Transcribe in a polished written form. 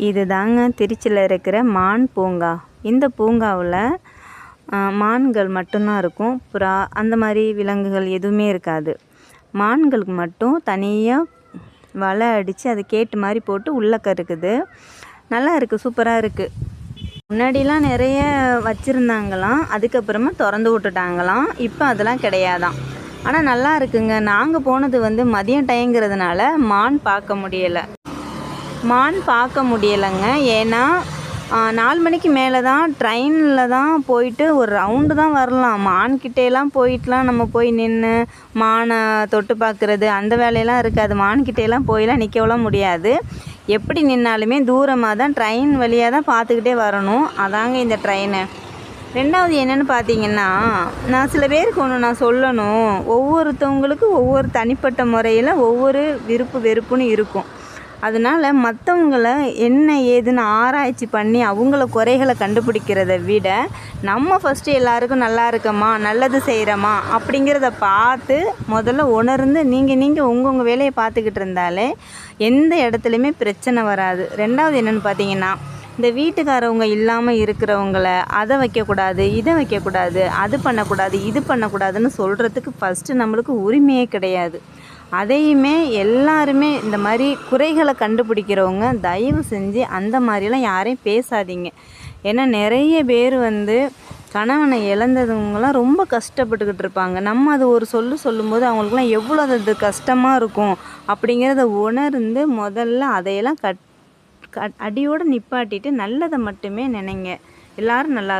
இது தாங்க திருச்சியில் இருக்கிற மான் பூங்கா. இந்த பூங்காவில் மான்கள் மட்டும்தான் இருக்கும். புறா அந்த மாதிரி விலங்குகள் எதுவுமே இருக்காது. மான்களுக்கு மட்டும் தனியாக வலை அடித்து அது கேட்டு மாதிரி போட்டு உள்ளக்க இருக்குது. நல்லா இருக்குது, சூப்பராக இருக்குது. முன்னாடிலாம் நிறைய வச்சுருந்தாங்களாம், அதுக்கப்புறமா திறந்து விட்டுட்டாங்களாம். இப்போ அதெல்லாம் கிடையாதான். ஆனால் நல்லா இருக்குங்க. நாங்கள் போனது மதியம் டைங்கிறதுனால மான் பார்க்க முடியலைங்க. ஏன்னா 4 மணிக்கு மேலே தான் ட்ரெயினில் தான் போயிட்டு ஒரு ரவுண்டு தான் வரலாம். மான்கிட்டேலாம் போயிட்டுலாம் நம்ம போய் நின்று மானை தொட்டு பார்க்குறது அந்த வேலையெல்லாம் இருக்காது. மான்கிட்டேலாம் போயெல்லாம் நிற்கலாம் முடியாது. எப்படி நின்னாலுமே தூரமாக தான் ட்ரெயின் வழியாக தான் பார்த்துக்கிட்டே வரணும். அதாங்க இந்த ட்ரெயினு. ரெண்டாவது என்னென்னு பார்த்தீங்கன்னா, நான் சில பேருக்கு ஒன்று நான் சொல்லணும். ஒவ்வொருத்தவங்களுக்கு ஒவ்வொரு தனிப்பட்ட முறையில் ஒவ்வொரு விருப்பு வெறுப்புன்னு இருக்கும். அதனால் மற்றவங்கள என்ன ஏதுன்னு ஆராய்ச்சி பண்ணி அவங்கள குறைகளை கண்டுபிடிக்கிறத விட நம்ம ஃபஸ்ட்டு எல்லாருக்கும் நல்லா இருக்கமா, நல்லது செய்கிறோமா அப்படிங்கிறத பார்த்து முதல்ல உணர்ந்து நீங்கள் உங்கள் வேலையை பார்த்துக்கிட்டு இருந்தாலே எந்த இடத்துலையுமே பிரச்சனை வராது. ரெண்டாவது என்னென்னு பார்த்தீங்கன்னா, இந்த வீட்டுக்காரவங்க இல்லாமல் இருக்கிறவங்கள அதை வைக்கக்கூடாது, இதை வைக்கக்கூடாது, அது பண்ணக்கூடாது, இது பண்ணக்கூடாதுன்னு சொல்கிறதுக்கு ஃபஸ்ட்டு நம்மளுக்கு உரிமையே கிடையாது. அதையுமே எல்லாருமே இந்த மாதிரி குறைகளை கண்டுபிடிக்கிறவங்க தயவு செஞ்சு அந்த மாதிரிலாம் யாரையும் பேசாதீங்க. ஏன்னா நிறைய பேர் கணவனை இழந்தவங்களாம் ரொம்ப கஷ்டப்பட்டுக்கிட்டு இருப்பாங்க. நம்ம அது ஒரு சொல்லும்போது அவங்களுக்குலாம் எவ்வளோ அது கஷ்டமாக இருக்கும் அப்படிங்கிறத உணர்ந்து முதல்ல அதையெல்லாம் அடியோடு நிப்பாட்டிட்டு நல்லதை மட்டுமே நினைங்க. எல்லோரும் நல்லா